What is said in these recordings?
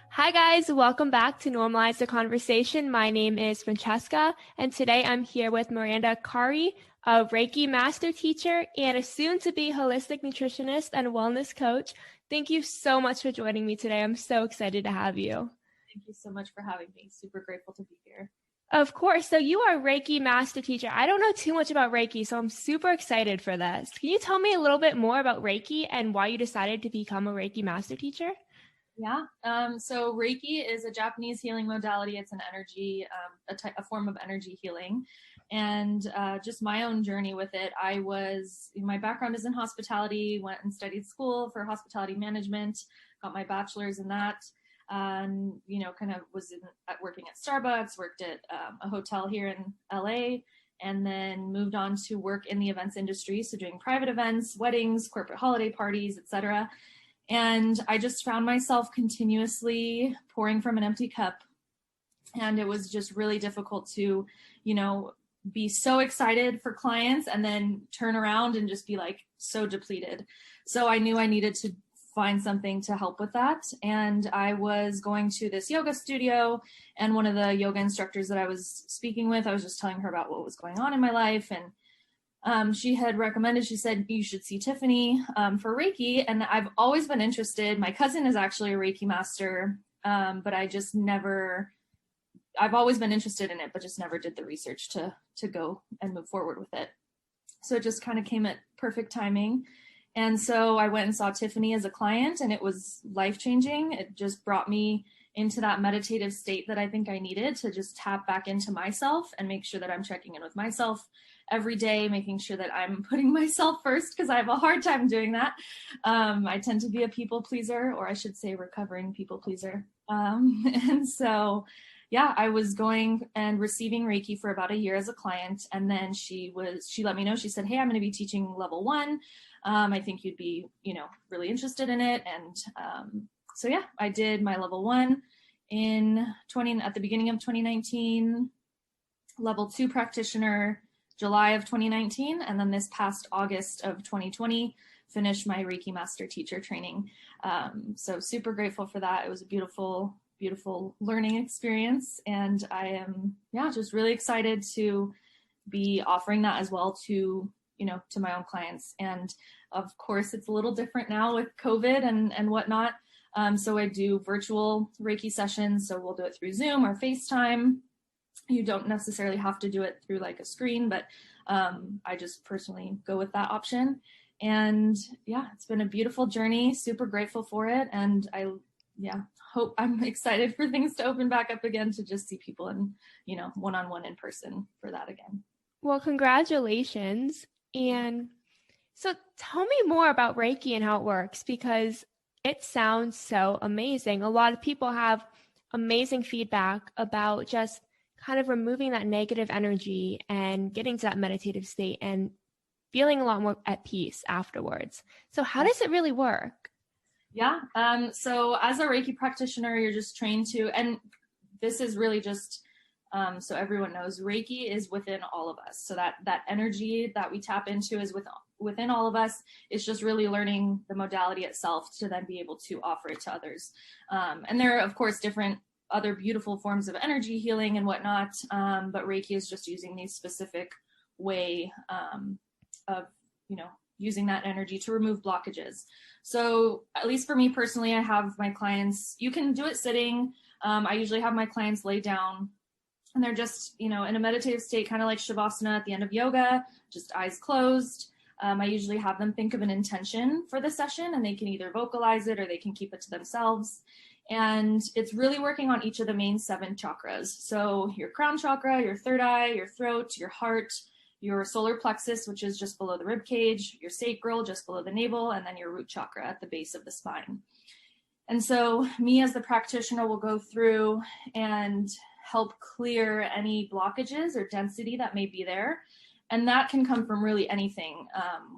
Hi guys, welcome back to Normalize the Conversation. My name is Francesca, and today I'm here with Miranda Akkari, a Reiki master teacher and a soon-to-be holistic nutritionist and wellness coach. Thank you so much for joining me today. I'm so excited to have you. Thank you so much for having me. Super grateful to be here. Of course. So you are a Reiki master teacher. I don't know too much about Reiki, so I'm super excited for this. Can you tell me a little bit more about Reiki and why you decided to become a Reiki master teacher? Yeah. So Reiki is a Japanese healing modality. It's an energy, a form of energy healing. And just my own journey with it, my background is in hospitality, went and studied school for hospitality management, got my bachelor's in that. And, kind of was working at Starbucks, worked at a hotel here in LA, and then moved on to work in the events industry. So doing private events, weddings, corporate holiday parties, etc. And I just found myself continuously pouring from an empty cup. And it was just really difficult to, be so excited for clients and then turn around and just be like so depleted. So I knew I needed to find something to help with that. And I was going to this yoga studio, and one of the yoga instructors that I was speaking with, I was just telling her about what was going on in my life. And she had recommended, she said, you should see Tiffany for Reiki. And I've always been interested. My cousin is actually a Reiki master, but I've always been interested in it, but just never did the research to go and move forward with it. So it just kind of came at perfect timing. And so I went and saw Tiffany as a client, and it was life-changing. It just brought me into that meditative state that I think I needed to just tap back into myself and make sure that I'm checking in with myself every day, making sure that I'm putting myself first, because I have a hard time doing that. I tend to be a people pleaser, or I should say recovering people pleaser. And so, yeah, I was going and receiving Reiki for about a year as a client. And then she let me know, she said, hey, I'm going to be teaching level 1. I think you'd be, really interested in it. And so yeah, I did my level 1 at the beginning of 2019, level 2 practitioner, July of 2019. And then this past August of 2020, finished my Reiki master teacher training. So super grateful for that. It was a beautiful, beautiful learning experience. And I am, just really excited to be offering that as well to my own clients. And of course, it's a little different now with COVID and whatnot. So I do virtual Reiki sessions. So we'll do it through Zoom or FaceTime. You don't necessarily have to do it through like a screen, but I just personally go with that option. And yeah, it's been a beautiful journey. Super grateful for it. And I'm excited for things to open back up again, to just see people in, one-on-one in person for that again. Well, congratulations. And so tell me more about Reiki and how it works, because it sounds so amazing. A lot of people have amazing feedback about just kind of removing that negative energy and getting to that meditative state and feeling a lot more at peace afterwards. So how does it really work? Yeah. So as a Reiki practitioner, you're just trained to, and this is really just, so everyone knows, Reiki is within all of us. So that energy that we tap into is within all of us. It's just really learning the modality itself to then be able to offer it to others. And there are, of course, different other beautiful forms of energy healing and whatnot. But Reiki is just using these specific way of, using that energy to remove blockages. So at least for me personally, I have my clients, you can do it sitting. I usually have my clients lay down, and they're just, in a meditative state, kind of like Shavasana at the end of yoga, just eyes closed. I usually have them think of an intention for the session, and they can either vocalize it or they can keep it to themselves. And it's really working on each of the main 7 chakras. So your crown chakra, your third eye, your throat, your heart, your solar plexus, which is just below the rib cage, your sacral, just below the navel, and then your root chakra at the base of the spine. And so me as the practitioner will go through and help clear any blockages or density that may be there. And that can come from really anything.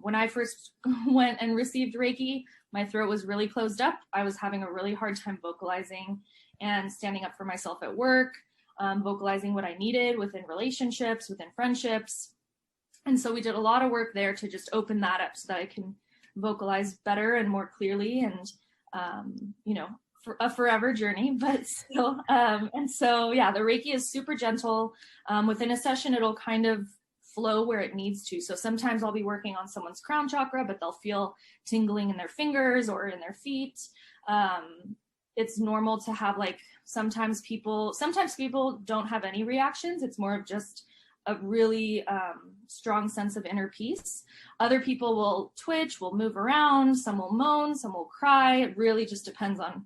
When I first went and received Reiki, my throat was really closed up. I was having a really hard time vocalizing and standing up for myself at work, vocalizing what I needed within relationships, within friendships. And so we did a lot of work there to just open that up so that I can vocalize better and more clearly and, a forever journey, but still. And so, yeah, the Reiki is super gentle. Within a session, it'll kind of flow where it needs to. So sometimes I'll be working on someone's crown chakra, but they'll feel tingling in their fingers or in their feet. It's normal to have like, sometimes people don't have any reactions. It's more of just a really strong sense of inner peace. Other people will twitch, will move around, some will moan, some will cry. It really just depends on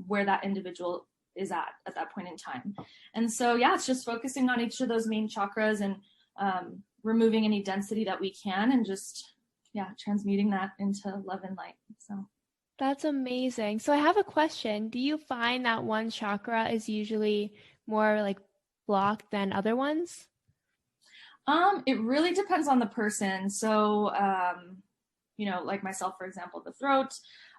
where that individual is at that point in time. And so, yeah, it's just focusing on each of those main chakras and removing any density that we can, and just, yeah, transmuting that into love and light. So that's amazing. So I have a question. Do you find that one chakra is usually more like blocked than other ones? It really depends on the person. So, like myself, for example, the throat.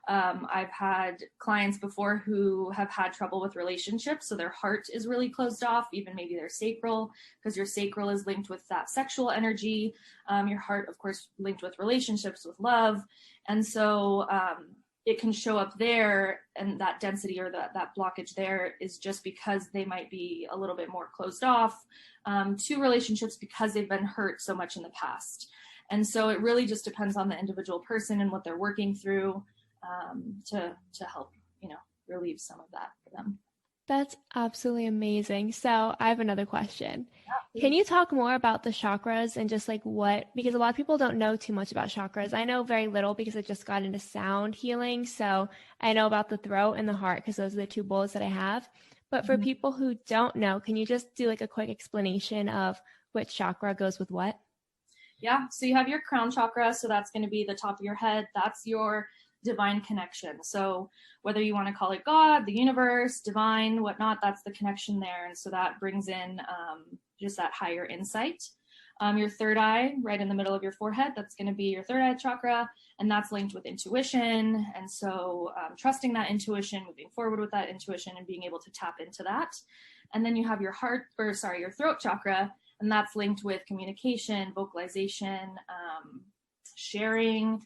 I've had clients before who have had trouble with relationships. So their heart is really closed off, even maybe their sacral, because your sacral is linked with that sexual energy. Your heart, of course, linked with relationships, with love. And so, it can show up there, and that density or that blockage there is just because they might be a little bit more closed off to relationships because they've been hurt so much in the past. And so it really just depends on the individual person and what they're working through to help, relieve some of that for them. That's absolutely amazing. So I have another question. Can you talk more about the chakras and just like because a lot of people don't know too much about chakras. I know very little because I just got into sound healing. So I know about the throat and the heart because those are the two bullets that I have. But for people who don't know, can you just do like a quick explanation of which chakra goes with what? Yeah. So you have your crown chakra. So that's going to be the top of your head. That's your divine connection. So whether you want to call it God, the universe, divine, whatnot, that's the connection there. And so that brings in just that higher insight. Your third eye, right in the middle of your forehead, that's going to be your third eye chakra, and that's linked with intuition. And so trusting that intuition, moving forward with that intuition and being able to tap into that. And then you have your your throat chakra, and that's linked with communication, vocalization, sharing.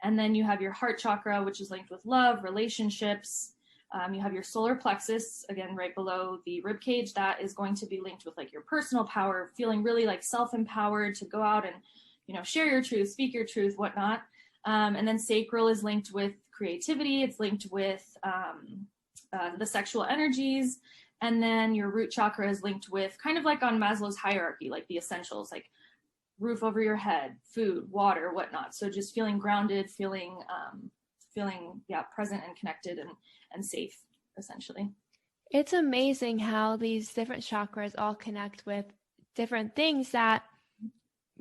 And then you have your heart chakra, which is linked with love, relationships. You have your solar plexus, again, right below the rib cage. That is going to be linked with like your personal power, feeling really like self-empowered to go out and, share your truth, speak your truth, whatnot. And then sacral is linked with creativity. It's linked with the sexual energies. And then your root chakra is linked with kind of like on Maslow's hierarchy, like the essentials, like roof over your head, food, water, whatnot. So just feeling grounded, feeling present and connected and safe, essentially. It's amazing how these different chakras all connect with different things that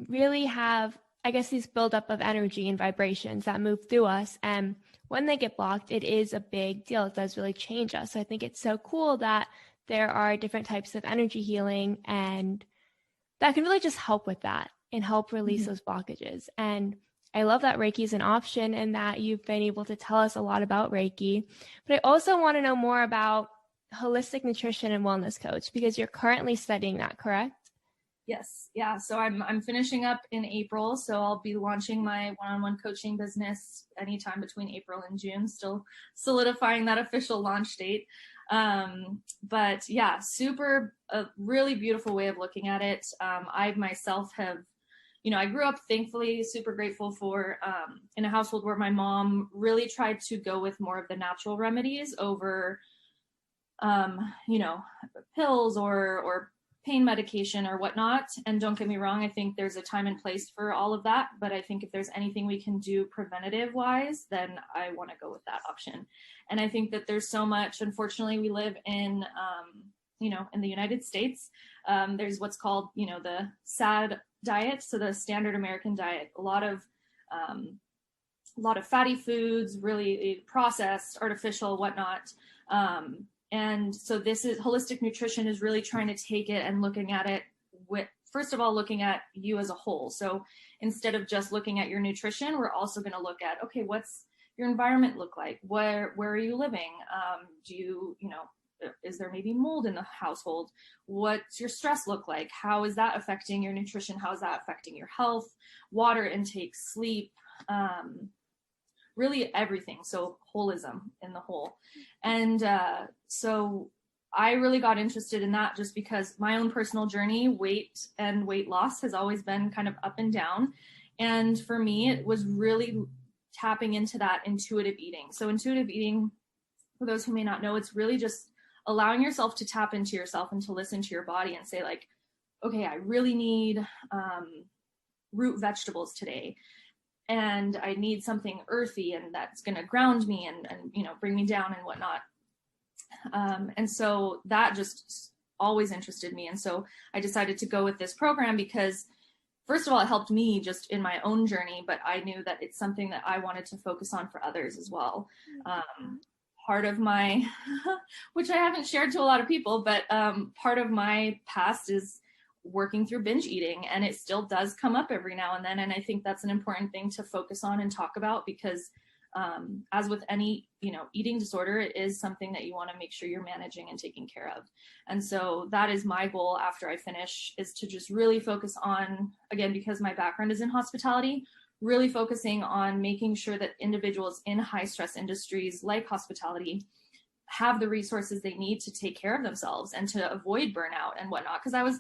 really have, I guess, these buildup of energy and vibrations that move through us. And when they get blocked, it is a big deal. It does really change us. So I think it's so cool that there are different types of energy healing and that can really just help with that and help release those blockages. And I love that Reiki is an option and that you've been able to tell us a lot about Reiki. But I also want to know more about holistic nutrition and wellness coach because you're currently studying that, correct? Yes. Yeah. So I'm finishing up in April. So I'll be launching my one-on-one coaching business anytime between April and June, still solidifying that official launch date. But yeah, a really beautiful way of looking at it. I myself have, I grew up thankfully super grateful for, in a household where my mom really tried to go with more of the natural remedies over, pills or pain medication or whatnot. And don't get me wrong, I think there's a time and place for all of that. But I think if there's anything we can do preventative wise, then I want to go with that option. And I think that there's so much, unfortunately, we live in, in the United States, there's what's called, the SAD diet. So the standard American diet, a lot of fatty foods, really processed, artificial, whatnot. And so holistic nutrition is really trying to take it and looking at it with, first of all, looking at you as a whole. So instead of just looking at your nutrition, we're also going to look at, okay, what's your environment look like? Where are you living? Is there maybe mold in the household? What's your stress look like? How is that affecting your nutrition? How is that affecting your health? Water intake, sleep, really everything. So holism in the whole. And so I really got interested in that just because my own personal journey, weight and weight loss, has always been kind of up and down. And for me, it was really tapping into that intuitive eating. So intuitive eating, for those who may not know, it's really just allowing yourself to tap into yourself and to listen to your body and say like, okay, I really need root vegetables today. And I need something earthy and that's going to ground me and, you know, bring me down and whatnot. And so that just always interested me. And so I decided to go with this program because, first of all, it helped me just in my own journey, but I knew that it's something that I wanted to focus on for others as well. Part of my, which I haven't shared to a lot of people, but part of my past is working through binge eating, and it still does come up every now and then. And I think that's an important thing to focus on and talk about because as with any, you know, eating disorder, it is something that you want to make sure you're managing and taking care of. And so that is my goal after I finish, is to just really focus on, again, because my background is in hospitality, really focusing on making sure that individuals in high stress industries like hospitality have the resources they need to take care of themselves and to avoid burnout and whatnot. Because I was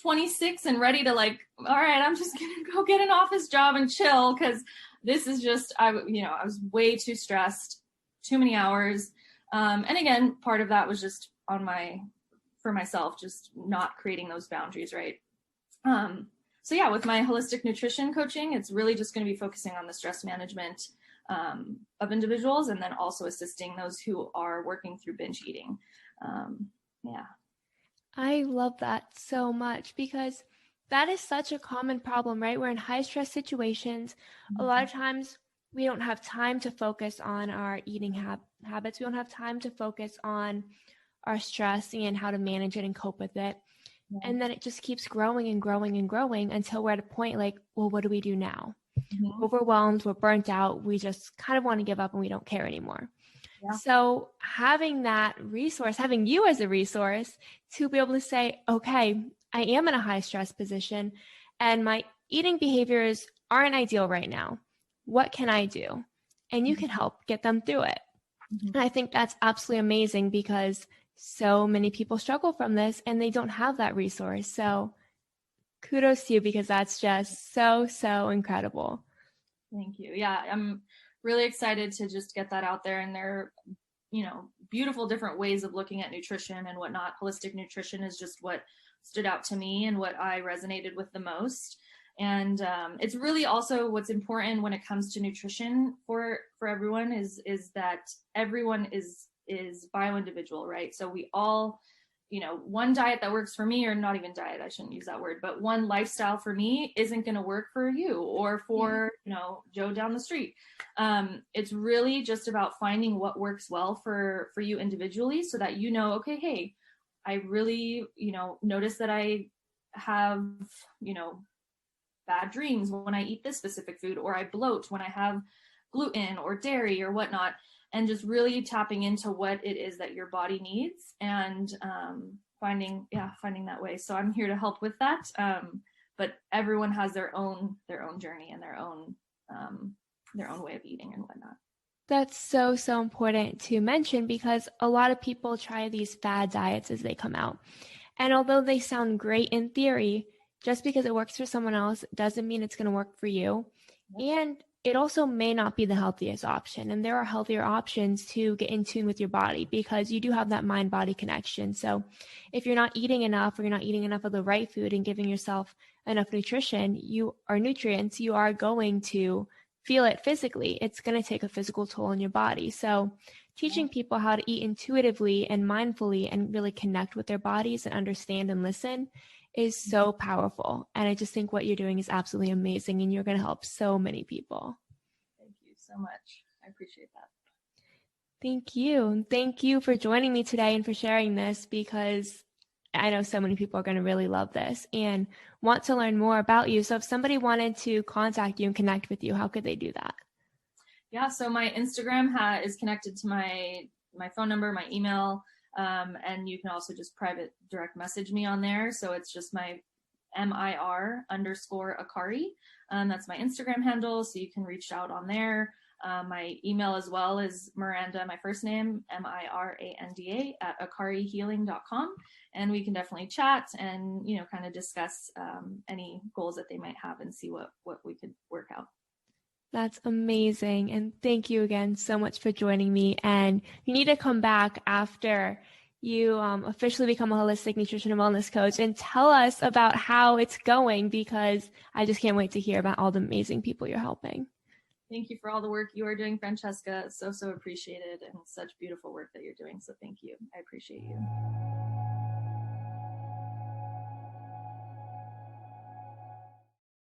26 and ready to like, all right, I'm just going to go get an office job and chill because this is just, I was way too stressed, too many hours. And again, part of that was just for myself, just not creating those boundaries, right? So yeah, with my holistic nutrition coaching, it's really just going to be focusing on the stress management of individuals and then also assisting those who are working through binge eating. Yeah. I love that so much because that is such a common problem, right? We're in high stress situations. A lot of times we don't have time to focus on our eating habits. We don't have time to focus on our stress and how to manage it and cope with it. Yeah. And then it just keeps growing and growing and growing until we're at a point like, well, what do we do now? Mm-hmm. Overwhelmed, we're burnt out. We just kind of want to give up and we don't care anymore. Yeah. So having that resource, having you as a resource to be able to say, okay, I am in a high stress position and my eating behaviors aren't ideal right now. What can I do? And you can help get them through it. Mm-hmm. And I think that's absolutely amazing because so many people struggle from this and they don't have that resource. So kudos to you because that's just so, so incredible. Thank you. Yeah, I'm really excited to just get that out there. And there are, beautiful different ways of looking at nutrition and whatnot. Holistic nutrition is just what stood out to me and what I resonated with the most. And it's really also what's important when it comes to nutrition for everyone is that everyone is bio-individual, right? So we all, one diet that works for me, or not even diet, I shouldn't use that word, but one lifestyle for me isn't going to work for you or for, Joe down the street. It's really just about finding what works well for you individually so that, okay, hey, I really, notice that I have, bad dreams when I eat this specific food, or I bloat when I have gluten or dairy or whatnot. And just really tapping into what it is that your body needs and finding that way. So I'm here to help with that. But everyone has their own journey and their own way of eating and whatnot. That's so, so important to mention because a lot of people try these fad diets as they come out. And although they sound great in theory, just because it works for someone else doesn't mean it's going to work for you. Yep. And it also may not be the healthiest option. And there are healthier options to get in tune with your body because you do have that mind-body connection. So if you're not eating enough or you're not eating enough of the right food and giving yourself enough nutrition, nutrients, you are going to feel it physically. It's going to take a physical toll on your body. So teaching people how to eat intuitively and mindfully and really connect with their bodies and understand and listen is so powerful. And I just think what you're doing is absolutely amazing and you're going to help so many people. Thank you so much. I appreciate that. Thank you. Thank you for joining me today and for sharing this because I know so many people are going to really love this and want to learn more about you. So if somebody wanted to contact you and connect with you, how could they do that? Yeah, so my Instagram is connected to my phone number, my email, and you can also just private direct message me on there. So it's just my MIR_Akkari. That's my Instagram handle. So you can reach out on there. My email as well is Miranda, my first name, Miranda at akkarihealing.com. And we can definitely chat and, kind of discuss any goals that they might have and see what we could work out. That's amazing. And thank you again so much for joining me. And you need to come back after you officially become a holistic nutrition and wellness coach and tell us about how it's going, because I just can't wait to hear about all the amazing people you're helping. Thank you for all the work you are doing, Francesca. So appreciated, and such beautiful work that you're doing. So thank you. I appreciate you.